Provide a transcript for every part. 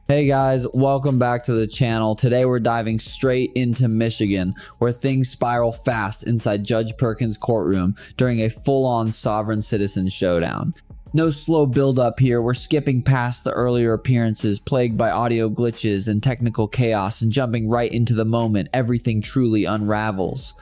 Hey guys, welcome back to the channel. Today we're diving straight into Michigan, where things spiral fast inside Judge Perkins' courtroom during a full-on sovereign citizen showdown. No slow build-up here, we're skipping past the earlier appearances plagued by audio glitches and technical chaos and jumping right into the moment everything truly unravels.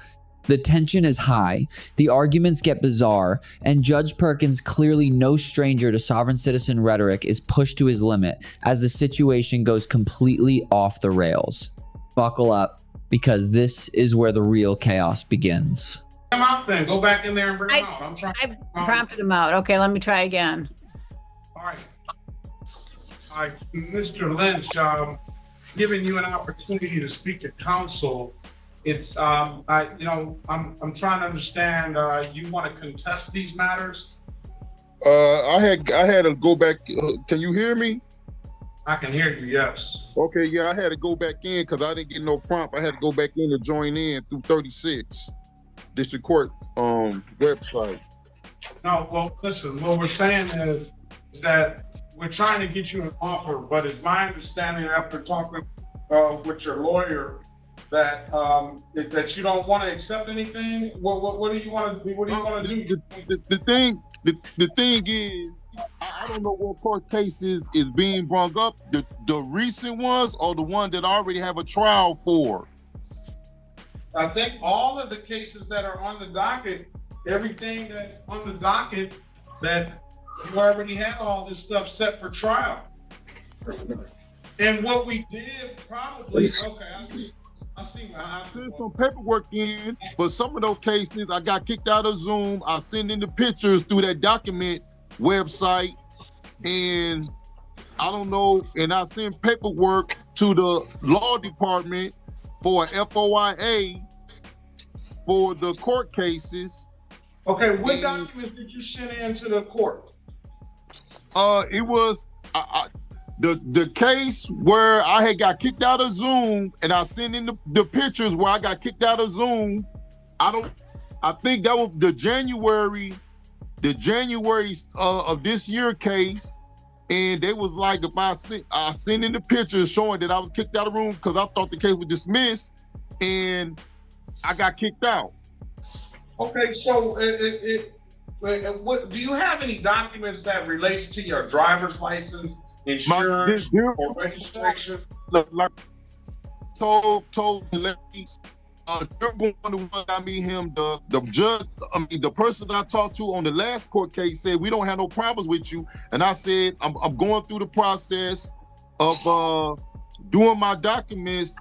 The tension is high, the arguments get bizarre, and Judge Perkins, clearly no stranger to sovereign citizen rhetoric, is pushed to his limit as the situation goes completely off the rails. Buckle up, because this is where the real chaos begins. Come out then. Go back in there and bring them out. I prompted him out. Okay, let me try again. All right, Mr. Lynch, giving you an opportunity to speak to counsel. It's I'm trying to understand. You want to contest these matters? I had to go back. Can you hear me? I can hear you. Yes. Okay. Yeah, I had to go back in because I didn't get no prompt. I had to go back in to join in through 36 District Court website. No. Well, listen. What we're saying is that we're trying to get you an offer, but it's my understanding after talking with your lawyer that that you don't want to accept anything. What do you want to do? What do you want to do? The thing is, I don't know what court cases is being brought up. The recent ones or the one that I already have a trial for. I think all of the cases that are on the docket, everything that's on the docket, that you already had all this stuff set for trial. And what we did probably, okay, I see. I sent some paperwork in, but some of those cases I got kicked out of Zoom. I send in the pictures through that document website, and I don't know. And I send paperwork to the law department for FOIA for the court cases. Okay, what documents did you send in to the court? It was the case where I had got kicked out of Zoom, and I sent in the pictures where I got kicked out of Zoom. I think that was the January of this year case, and they was like, if I sent in the pictures showing that I was kicked out of the room because I thought the case was dismissed, and I got kicked out. Okay, so what do you have any documents that relates to your driver's license, insurance, or registration? Like told the lady, the one got me him, the judge, the person that I talked to on the last court case said we don't have no problems with you, and I said I'm going through the process of doing my documents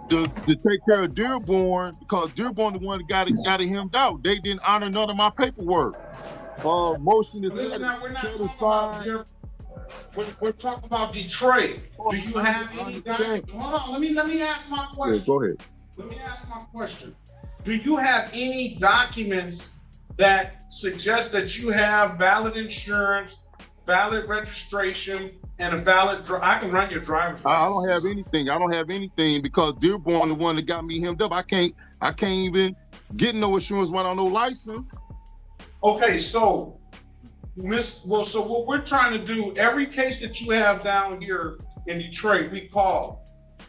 to take care of Dearborn, because Dearborn the one that got him out. They didn't honor none of my paperwork. Motion is we're not talking about Dearborn. We're talking about Detroit. Do you have any documents? Hold on, let me ask my question. Yeah, go ahead. Let me ask my question. Do you have any documents that suggest that you have valid insurance, valid registration, and a valid I can run your driver's license? I don't have anything. I don't have anything because Dearborn the one that got me hemmed up. I can't even get no insurance without no license. Okay, so so what we're trying to do, every case that you have down here in Detroit, we call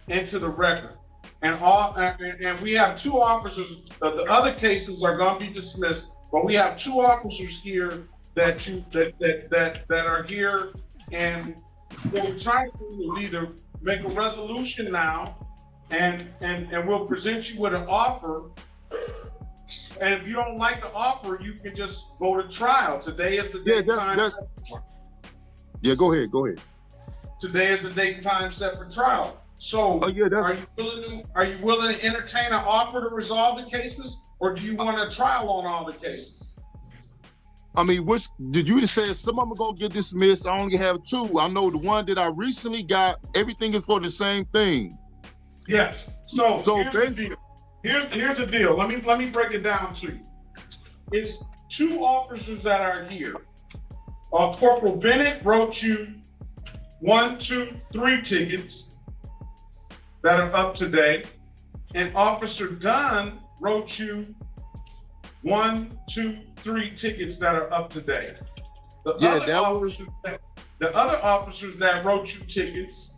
into the record. And we have two officers. The other cases are going to be dismissed, but we have two officers here that are here, and what we're trying to do is either make a resolution now, and we'll present you with an offer. And if you don't like the offer, you can just go to trial. Today is the date and time. Yeah, go ahead. Today is the date and time set for trial. So, are you willing to entertain an offer to resolve the cases, or do you want a trial on all the cases? I mean, which did you just say? Some of them are gonna get dismissed. I only have two. I know the one that I recently got. Everything is for the same thing. Yes. So here's the deal. Let me break it down to you. It's two officers that are here. Corporal Bennett wrote you 1, 2, 3 tickets that are up to date, and Officer Dunn wrote you 1, 2, 3 tickets that are up to date. The other officers that wrote you tickets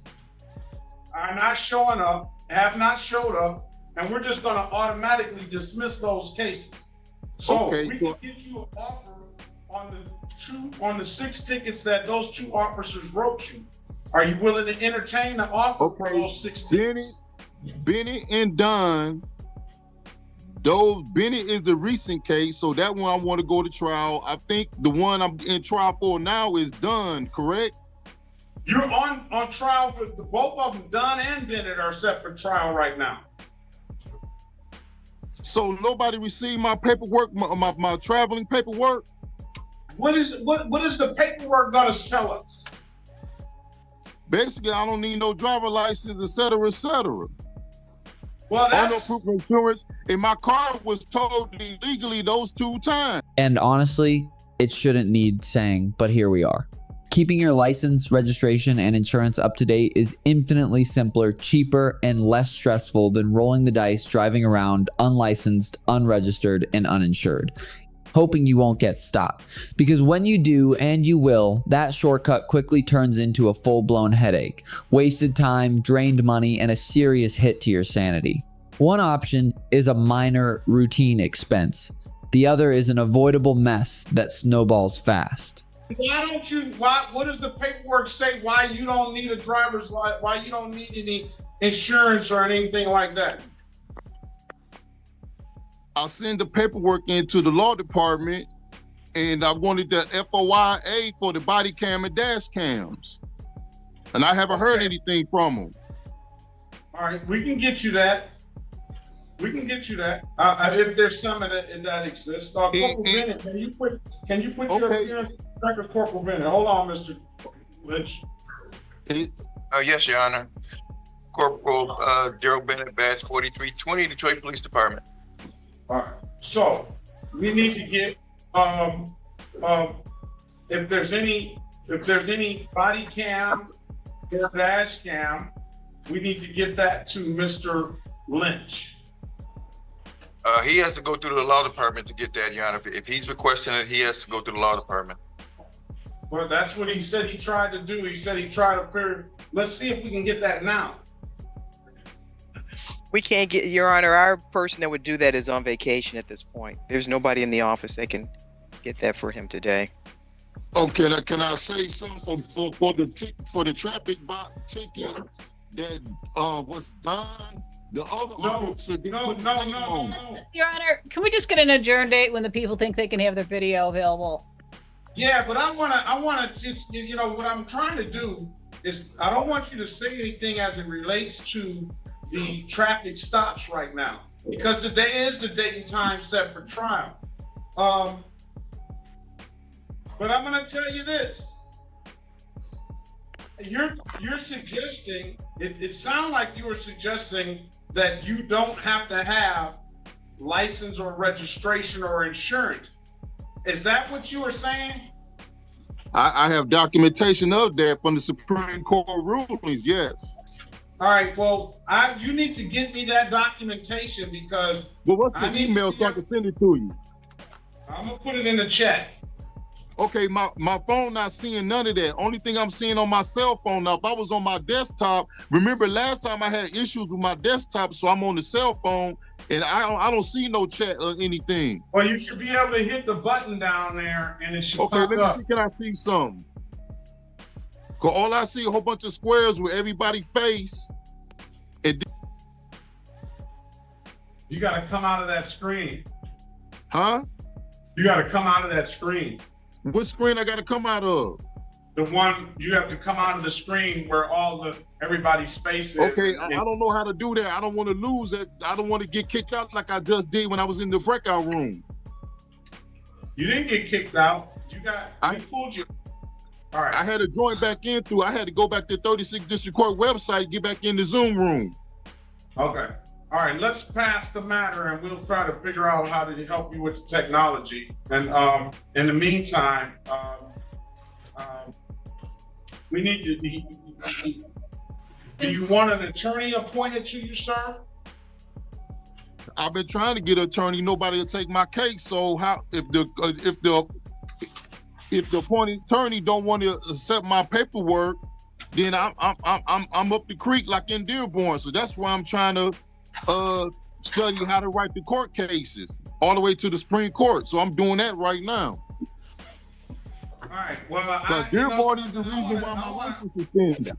are not showing up, have not showed up, and we're just gonna automatically dismiss those cases. So Okay, we can get you an offer on the 6 tickets that those 2 officers wrote you. Are you willing to entertain the offer for those 6 tickets? Benny and Don, Benny is the recent case, so that one I want to go to trial. I think the one I'm in trial for now is Dunn, correct? You're on trial for both of them. Dunn and Bennett are set for trial right now. So nobody received my paperwork, my traveling paperwork? What is the paperwork gonna tell us? Basically, I don't need no driver license, et cetera, et cetera. Well, no proof of insurance, and my car was towed illegally those 2 times. And honestly, it shouldn't need saying, but here we are. Keeping your license, registration, and insurance up to date is infinitely simpler, cheaper, and less stressful than rolling the dice driving around unlicensed, unregistered, and uninsured, hoping you won't get stopped. Because when you do, and you will, that shortcut quickly turns into a full-blown headache, wasted time, drained money, and a serious hit to your sanity. One option is a minor routine expense. The other is an avoidable mess that snowballs fast. What does the paperwork say why you don't need a driver's license, why you don't need any insurance or anything like that? I'll send the paperwork into the law department, and I wanted the FOIA for the body cam and dash cams. And I haven't heard anything from them. All right, we can get you that. We can get you that. If there's some of that exists. Corporal Bennett, can you put your appearance record, Corporal Bennett? Hold on, Mr. Lynch. Yes, Your Honor. Corporal Daryl Bennett, badge 4320, Detroit Police Department. All right. So we need to get if there's any body cam or dash cam, we need to get that to Mr. Lynch. He has to go through the law department to get that, Your Honor. If he's requesting it, he has to go through the law department. Well, that's what he said he tried to do. He said he tried to figure. Let's see if we can get that now. We can't get, Your Honor, our person that would do that is on vacation at this point. There's nobody in the office that can get that for him today. Okay, now can I say something for the traffic ticket that was done? The other officer didn't put the name on. Your Honor, can we just get an adjourn date when the people think they can have their video available? Yeah, but I wanna just, what I'm trying to do is I don't want you to say anything as it relates to the traffic stops right now, because today is the date and time set for trial. But I'm gonna tell you this. You're suggesting, it sounds like you were suggesting that you don't have to have license or registration or insurance. Is that what you were saying? I have documentation of that from the Supreme Court rulings, yes. All right, well, you need to get me that documentation, because Well, what's the email so I can send it to you? I'm gonna put it in the chat. Okay, my phone not seeing none of that. Only thing I'm seeing on my cell phone now. If I was on my desktop, remember last time I had issues with my desktop, so I'm on the cell phone and I don't see no chat or anything. Well, you should be able to hit the button down there and it should Okay, pop let me up. see, can I see something? Cause all I see a whole bunch of squares with everybody's face. And You gotta come out of that screen. huh? You gotta come out of that screen. What screen I gotta come out of? The one, you have to come out of the screen where everybody's face is. Okay, I don't know how to do that. I don't want to lose it. I don't want to get kicked out like I just did when I was in the breakout room. You didn't get kicked out. We pulled you. All right. I had to join back in through. I had to go back to 36th District Court website, get back in the Zoom room. Okay. All right, let's pass the matter and we'll try to figure out how to help you with the technology. And in the meantime, we need to, do you want an attorney appointed to you, sir? I've been trying to get an attorney. Nobody will take my case. So how, if the appointed attorney don't want to accept my paperwork, then I'm up the creek like in Dearborn. So that's why I'm trying to study how to write the court cases all the way to the Supreme Court. So I'm doing that right now. All right. Well, Dearborn is the reason why my license is suspended.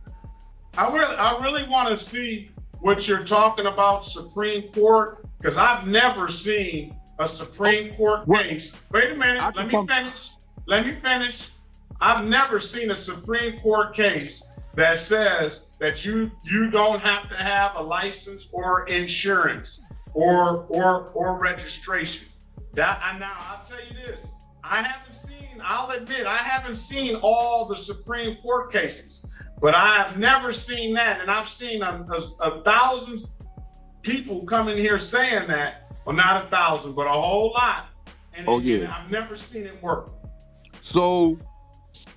I really want to see what you're talking about, Supreme Court, because I've never seen a Supreme Court case. Wait a minute. Let me finish. I've never seen a Supreme Court case that says that you don't have to have a license or insurance or registration. Now I'll tell you this. I'll admit I haven't seen all the Supreme Court cases, but I have never seen that. And I've seen a thousands people come in here saying that. Well, not 1,000, but a whole lot. And I've never seen it work. So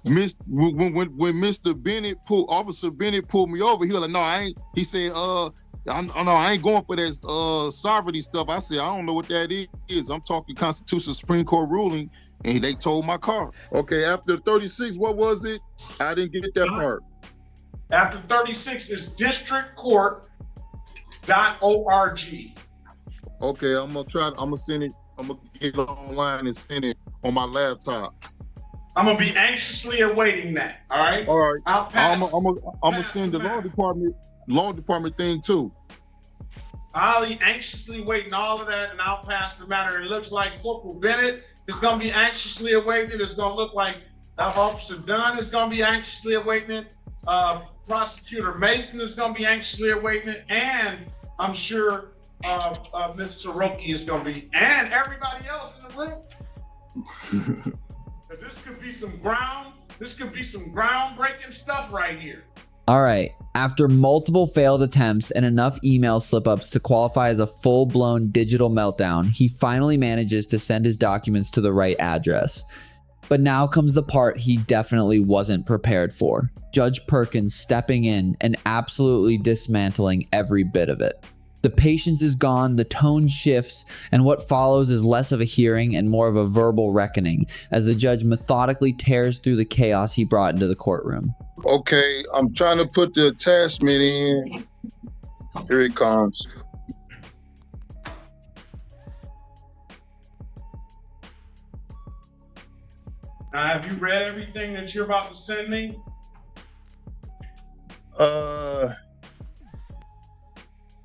when Mr. Bennett Officer Bennett pulled me over, he was like, no, I ain't. He said, I ain't going for that sovereignty stuff. I said, I don't know what that is. I'm talking Constitutional Supreme Court ruling, and they towed my car. Okay, after 36, what was it? I didn't get that part. After 36 is districtcourt.org. Okay, I'm gonna send it. I'm gonna get it online and send it on my laptop. I'm gonna be anxiously awaiting that. All right. All right. I'm gonna send the law department thing too. I'll be anxiously waiting all of that, and I'll pass the matter. It looks like Corporal Bennett is gonna be anxiously awaiting. It's gonna look like Officer Dunn is gonna be anxiously awaiting it. Prosecutor Mason is gonna be anxiously awaiting it, and I'm sure Ms. Soroki is gonna be, and everybody else in the room. Because this could be some groundbreaking stuff right here. All right, after multiple failed attempts and enough email slip-ups to qualify as a full-blown digital meltdown, he finally manages to send his documents to the right address. But now comes the part he definitely wasn't prepared for. Judge Perkins stepping in and absolutely dismantling every bit of it. The patience is gone, the tone shifts, and what follows is less of a hearing and more of a verbal reckoning as the judge methodically tears through the chaos he brought into the courtroom. Okay, I'm trying to put the attachment in. Here it comes. Now, have you read everything that you're about to send me?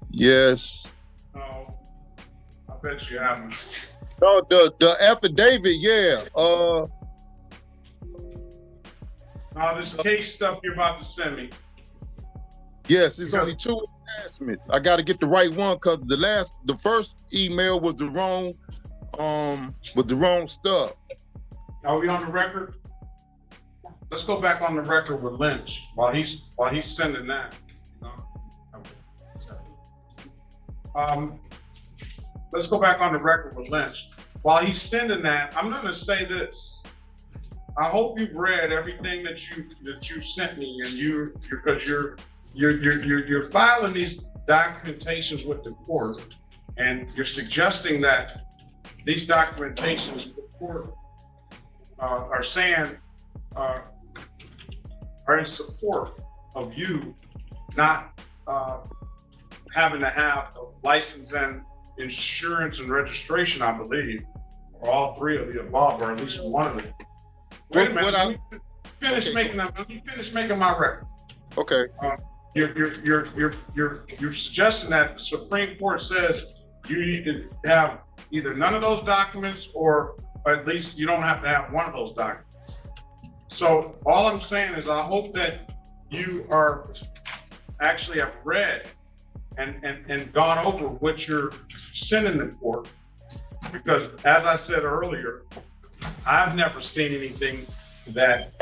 Yes. No, I bet you haven't. No, the affidavit, yeah. No, this case stuff you're about to send me. Yes, it's only 2 attachments. I got to get the right one because the first email was the wrong stuff. Are we on the record? Let's go back on the record with Lynch while he's sending that. Let's go back on the record with Lynch. While he's sending that, I'm going to say this. I hope you've read everything that you sent me, and because you're filing these documentations with the court, and you're suggesting that these documentations with the court are saying are in support of you not having to have a license and insurance and registration, I believe, or all 3 of the above, or at least one of them. Wait a minute. Let me finish making my record. Okay. You're suggesting that the Supreme Court says you need to have either none of those documents, or at least you don't have to have one of those documents. So all I'm saying is I hope that you are actually have read and gone over what you're sending the court, because as I said earlier, I've never seen anything that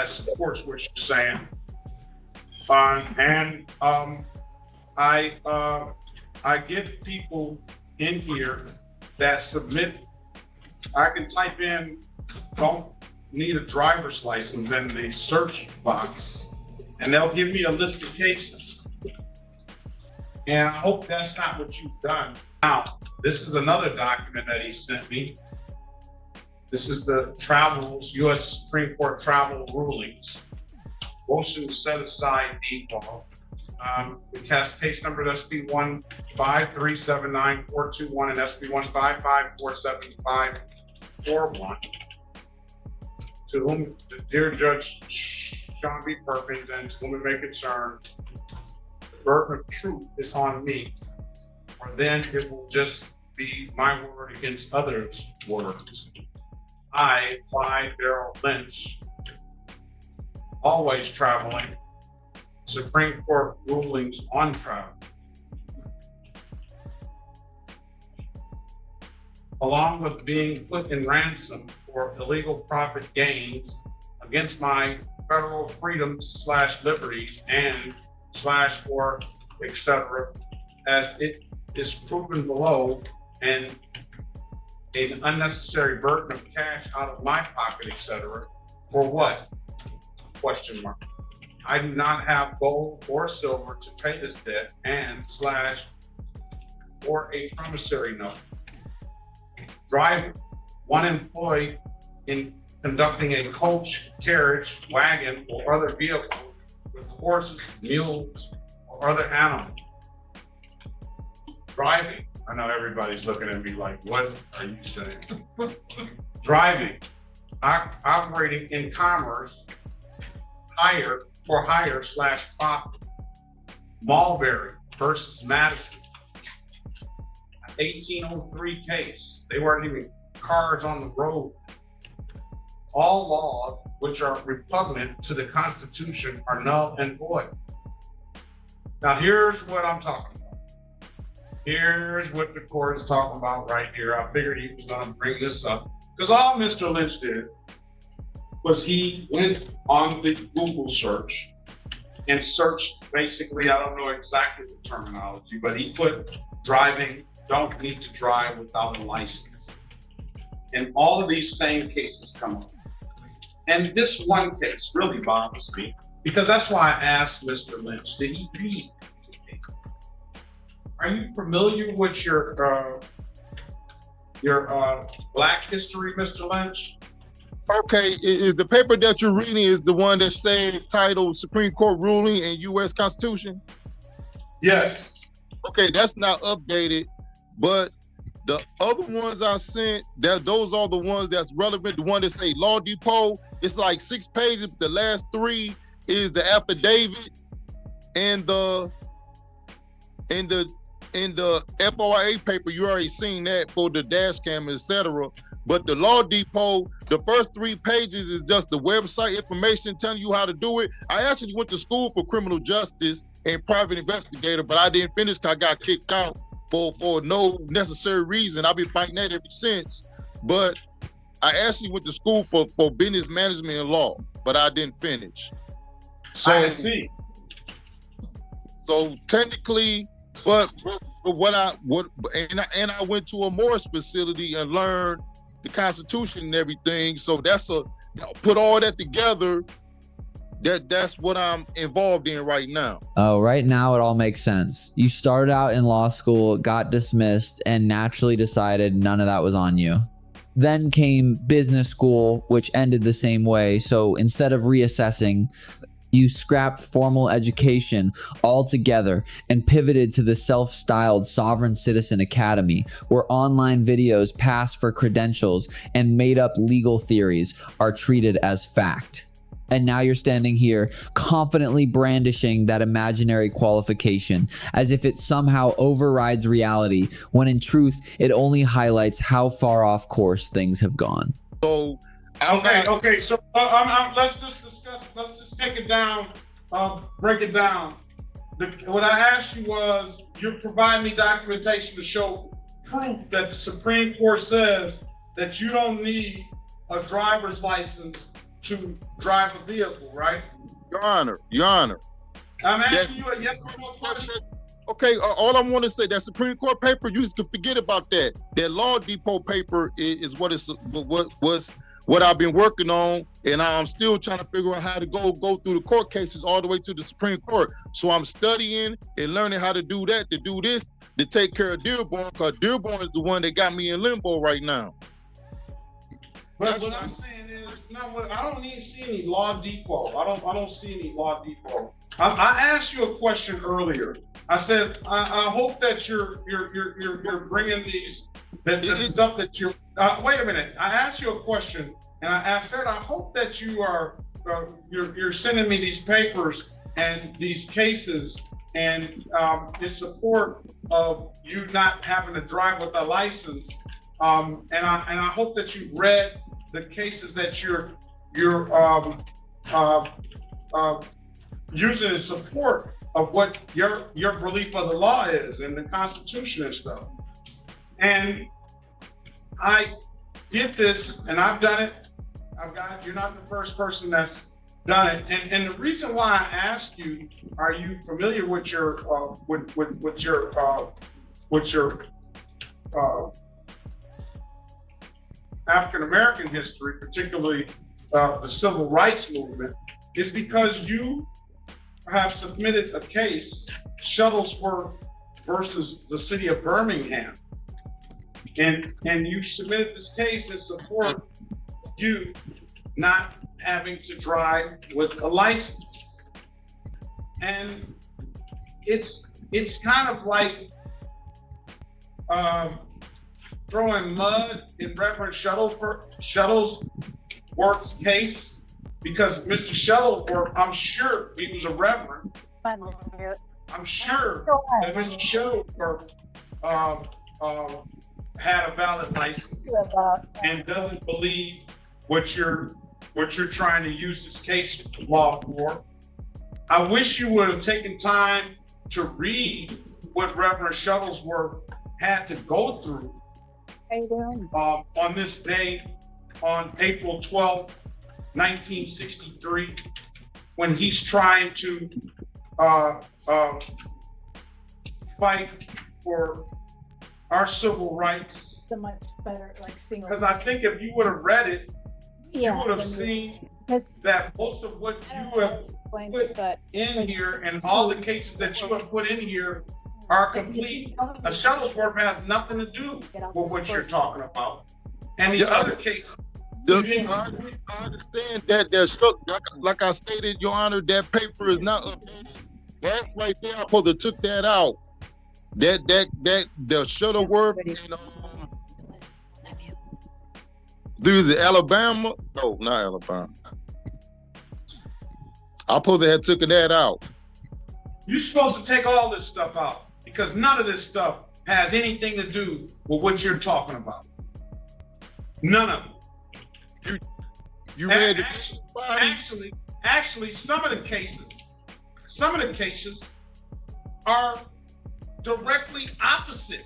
supports what you're saying. I get people in here that submit. I can type in, don't need a driver's license in the search box, and they'll give me a list of cases. And I hope that's not what you've done. Now, this is another document that he sent me. This is the U.S. Supreme Court travel rulings. Motion to set aside default. The case number is SB 15379-421 and SB 155-47541. To whom the dear Judge Sean B. Perkins, and to whom it may concern, the burden of truth is on me, or then it will just be my word against others' words. I, Clyde Darrell Lynch, always traveling, Supreme Court rulings on travel, along with being put in ransom for illegal profit gains against my federal freedoms / liberties and / or etc., as it is proven below, and an unnecessary burden of cash out of my pocket, etc. For what? Question mark. I do not have gold or silver to pay this debt and / or a promissory note. Driver, one employee in conducting a coach, carriage, wagon, or other vehicle with horses, mules, or other animals. Driving, I know everybody's looking at me like, what are you saying? Driving, operating in commerce, for hire / profit. Mulberry versus Madison, 1803 case. They weren't even cars on the road. All laws which are repugnant to the Constitution are null and void. Now here's what I'm talking about. Here's what the court is talking about right here. I figured he was gonna bring this up, because all Mr. Lynch did was he went on the Google search and searched, basically, I don't know exactly the terminology, but he put driving, don't need to drive without a license. And all of these same cases come up. And this one case really bothers me, because that's why I asked Mr. Lynch, did he read the cases? Are you familiar with your Black history, Mr. Lynch? Okay, is the paper that you're reading is the one that's saying titled Supreme Court ruling and U.S. Constitution? Yes. Okay, that's not updated, but the other ones I sent, those are the ones that's relevant. The one that say Law Depot, it's like 6 pages. The last 3 is the affidavit and the FOIA paper. You already seen that for the dash cam, etc. But the Law Depot, the first 3 pages is just the website information telling you how to do it. I actually went to school for criminal justice and private investigator, but I didn't finish because I got kicked out for no necessary reason. I've been fighting that ever since. But I actually went to school for business management and law, but I didn't finish. So I see. So technically, but I went to a Morris facility and learned the Constitution and everything. So put all that together. That's what I'm involved in right now. Oh, right now it all makes sense. You started out in law school, got dismissed, and naturally decided none of that was on you. Then came business school, which ended the same way. So instead of reassessing, you scrapped formal education altogether and pivoted to the self-styled Sovereign Citizen Academy, where online videos passed for credentials and made-up legal theories are treated as fact. And now you're standing here confidently brandishing that imaginary qualification as if it somehow overrides reality, when in truth, it only highlights how far off course things have gone. So, okay. So let's just take it down, break it down. What I asked you was, you provide me documentation to show proof that the Supreme Court says that you don't need a driver's license to drive a vehicle, right? Your Honor. I'm asking you a yes or no question. Okay, all I want to say, that Supreme Court paper, you can forget about that. That Law Depot paper is what I've been working on, and I'm still trying to figure out how to go through the court cases all the way to the Supreme Court. So I'm studying and learning how to do that, to do this, to take care of Dearborn, because Dearborn is the one that got me in limbo right now. But That's what why- I'm saying is, I don't even see any law depot. I don't see any law depot. I asked you a question earlier. I said, I hope that you're bringing these, the stuff that you're, wait a minute. I asked you a question and I said, I hope that you're sending me these papers and these cases and in support of you not having to drive with a license. And I hope that you've read the cases that you're using in support of what your belief of the law is and the Constitution and stuff. And I get this, and I've done it. You're not the first person that's done it. And the reason why I ask you, are you familiar with your African-American history, particularly the civil rights movement, is because you have submitted a case, Shuttlesworth versus the city of Birmingham. And you submitted this case in support of you not having to drive with a license. And it's kind of like throwing mud in Reverend Shuttlesworth's case, because Mr. Shuttlesworth, I'm sure he was a reverend. I'm sure that Mr. Shuttlesworth had a valid license and doesn't believe what you're trying to use this case law for. I wish you would have taken time to read what Reverend Shuttlesworth had to go through on this day, on April 12th, 1963, when he's trying to fight for our civil rights. So much better, like single. Because I think if you would have read it, Yeah, you would have seen that most of what you have put in here and all the cases that you have put in here are complete. A Shuttlesworth has nothing to do with what you're talking about. And the other case, I understand that there's like I stated, Your Honor, that paper is not updated. That right there, I supposed to took that out. That the Shuttleworth and through the Alabama. No, not Alabama. I supposed to have taken that out. you're supposed to take all this stuff out because none of this stuff has anything to do with what you're talking about. None of it. You read the Actually, some of the cases are directly opposite,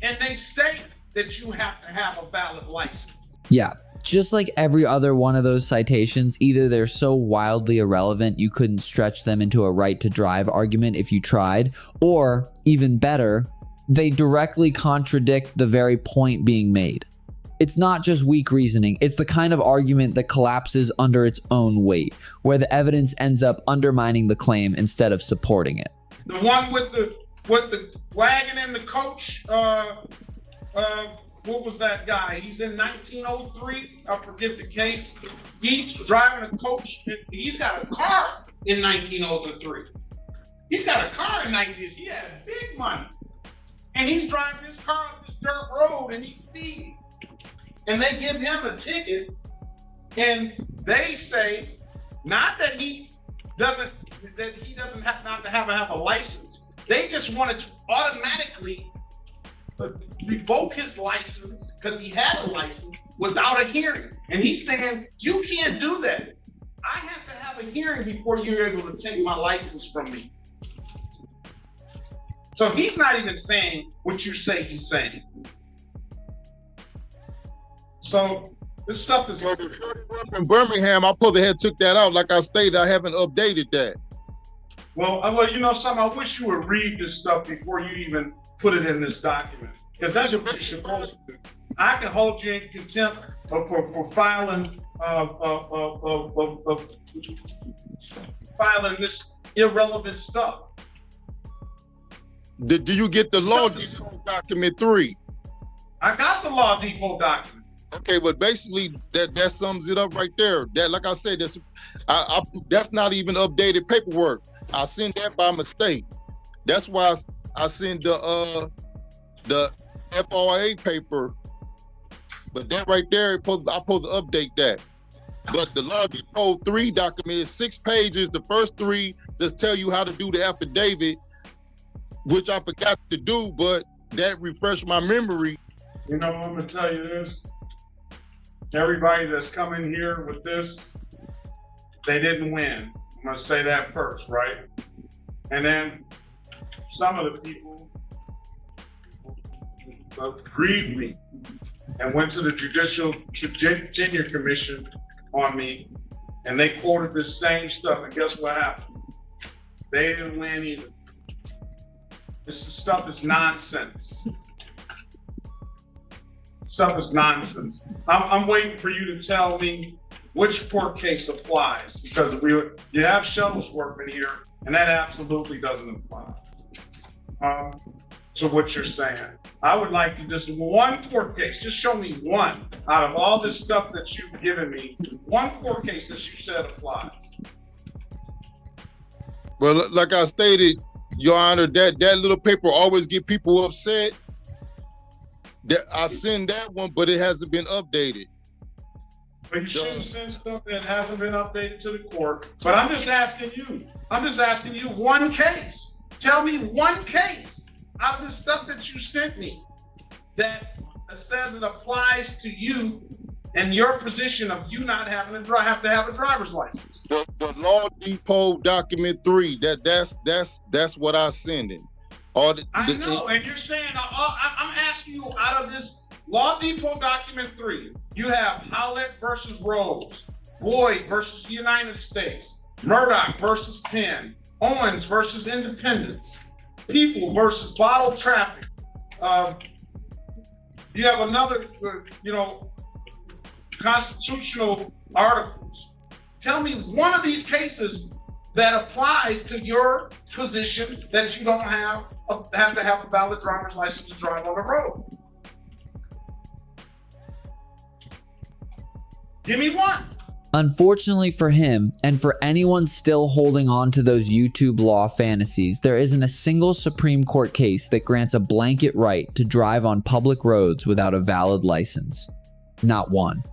and they state that you have to have a valid license. Yeah, just like every other one of those citations, either they're so wildly irrelevant you couldn't stretch them into a right to drive argument if you tried, or even better, they directly contradict the very point being made. It's not just weak reasoning, it's the kind of argument that collapses under its own weight, where the evidence ends up undermining the claim instead of supporting it. The one with the wagon and the coach, what was that guy? He's in 1903. I forget the case. He's driving a coach. And he's got a car in 1903. He's got a car in 1903. He had big money. And he's driving his car up this dirt road and he's speeding. And they give him a ticket. And they say, not that he doesn't have not to have a license. They just wanted to automatically revoke his license because he had a license without a hearing. And he's saying, you can't do that. I have to have a hearing before you're able to take my license from me. So he's not even saying what you say he's saying. So this stuff is... in Birmingham, I probably had took that out. Like I stated, I haven't updated that. Well, you know something, I wish you would read this stuff before you even put it in this document. Because that's what you're supposed to do. I can hold you in contempt for filing filing this irrelevant stuff. Do you get the law depot document 3? I got the law depot document. Okay, but basically that sums it up right there. That, like I said, that's not even updated paperwork. I sent that by mistake. That's why I sent the FRA paper. But that right there, I'm supposed to update that. But the Law Depot 3 document is 6 pages. The first 3 just tell you how to do the affidavit, which I forgot to do, but that refreshed my memory. You know, I'm gonna tell you this. Everybody that's coming here with this, they didn't win. I'm gonna say that first, right? And then some of the people agreed me and went to the Judicial Tenure Commission on me, and they quoted this same stuff, and guess what happened? They didn't win either. This stuff is nonsense. Stuff is nonsense. I'm waiting for you to tell me which court case applies, because you have Shuttlesworth in here, and that absolutely doesn't apply. So what you're saying, I would like to just one court case, just show me one out of all this stuff that you've given me, one court case that you said applies. Well, like I stated, Your Honor, that little paper always get people upset. That I send that one, but it hasn't been updated. But you shouldn't send stuff that hasn't been updated to the court. But I'm just asking you one case. Tell me one case out of the stuff that you sent me that says it applies to you and your position of you not having have to have a driver's license. The Law Depot document 3, that's what I send it. I know, and you're saying, I'm asking you, out of this Law Depot document 3, you have Howlett versus Rose, Boyd versus United States, Murdoch versus Penn, Owens versus Independence, People versus Bottle Traffic. You have another, constitutional articles. Tell me one of these cases that applies to your position that you don't have to have a valid driver's license to drive on the road. Give me one. Unfortunately for him, and for anyone still holding on to those YouTube law fantasies, there isn't a single Supreme Court case that grants a blanket right to drive on public roads without a valid license. Not one.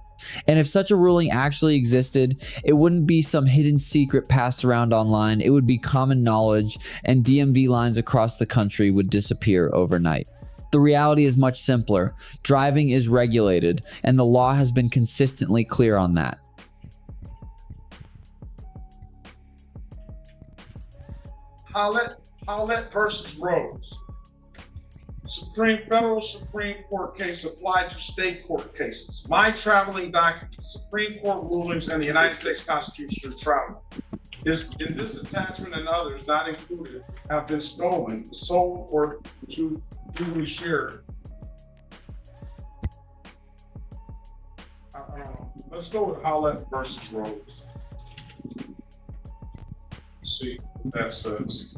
And if such a ruling actually existed, it wouldn't be some hidden secret passed around online. It would be common knowledge, and DMV lines across the country would disappear overnight. The reality is much simpler. Driving is regulated, and the law has been consistently clear on that. Howlett versus Rose. Federal Supreme Court case applied to state court cases. My traveling documents, Supreme Court rulings, and the United States Constitution of travel is in this attachment and others not included have been stolen, sold, or to duly shared. I don't know. Let's go with Howlett versus Rose. Let's see what that says.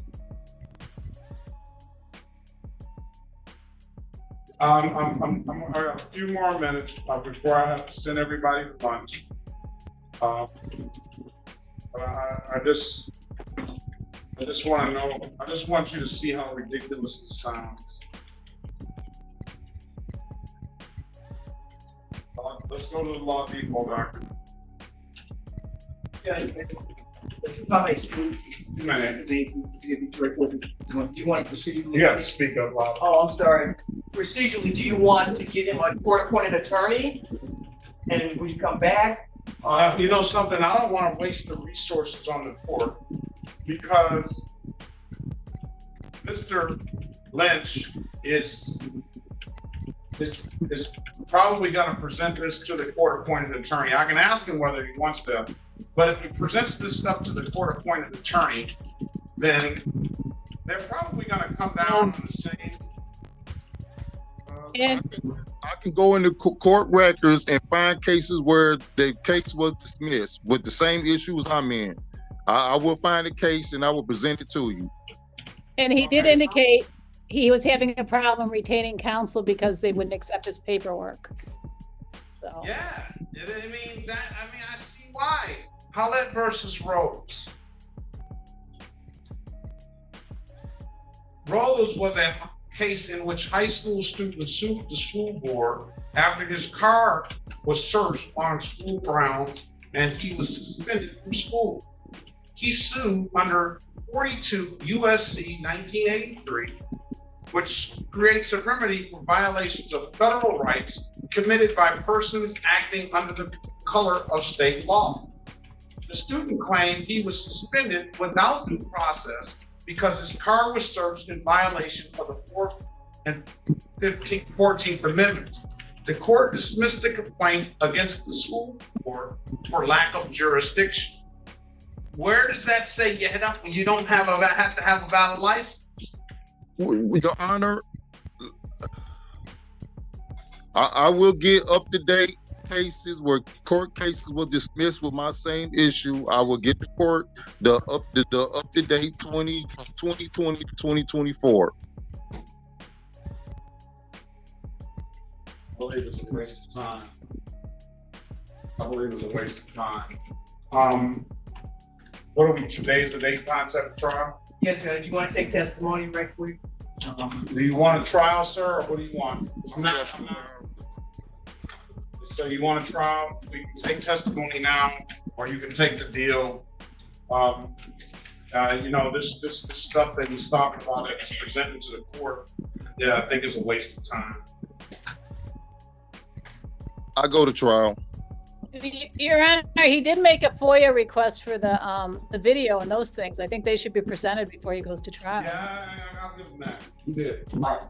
I got a few more minutes before I have to send everybody to lunch. But I just want to know. I just want you to see how ridiculous it sounds. Let's go to the Law Depot document. Yeah, you want procedurally? You got to speak up loud. Oh, I'm sorry. Procedurally, do you want to get him a court-appointed attorney? And when you come back? You know something? I don't want to waste the resources on the court because Mr. Lynch is probably going to present this to the court-appointed attorney. I can ask him whether he wants to, but if he presents this stuff to the court-appointed attorney, then they're probably going to come down on the same. I can go into court records and find cases where the case was dismissed with the same issues I'm in. I will find a case and I will present it to you. And he did indicate he was having a problem retaining counsel because they wouldn't accept his paperwork. So Yeah, I see why. Howlett versus Rose. Rose was a case in which high school students sued the school board after his car was searched on school grounds and he was suspended from school. He sued under 42 USC 1983, which creates a remedy for violations of federal rights committed by persons acting under the color of state law. The student claimed he was suspended without due process because his car was searched in violation of the 4th and 14th Amendment. The court dismissed the complaint against the school board for lack of jurisdiction. Where does that say you don't have to have a valid license? Your Honor, I will get up-to-date cases where court cases were dismissed with my same issue. I will get the court the up-to-date 2020 to 2024. I believe it's a waste of time. What are we, today's the date concept trial? Yes, sir. Do you want to take testimony right quick? Do you want a trial, sir, or what do you want? So you want a trial? We can take testimony now, or you can take the deal. This stuff that he's talking about that he's presenting to the court, I think it's a waste of time. I go to trial. Your Honor, he did make a FOIA request for the video and those things. I think they should be presented before he goes to trial. Yeah, I'll give him that. You did. Right.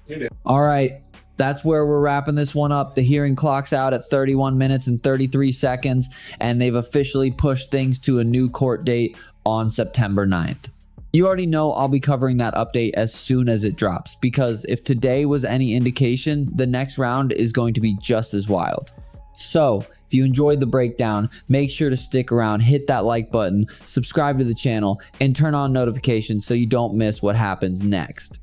You did. All right, that's where we're wrapping this one up. The hearing clocks out at 31 minutes and 33 seconds, and they've officially pushed things to a new court date on September 9th. You already know I'll be covering that update as soon as it drops, because if today was any indication, the next round is going to be just as wild. So, if you enjoyed the breakdown, make sure to stick around, hit that like button, subscribe to the channel, and turn on notifications so you don't miss what happens next.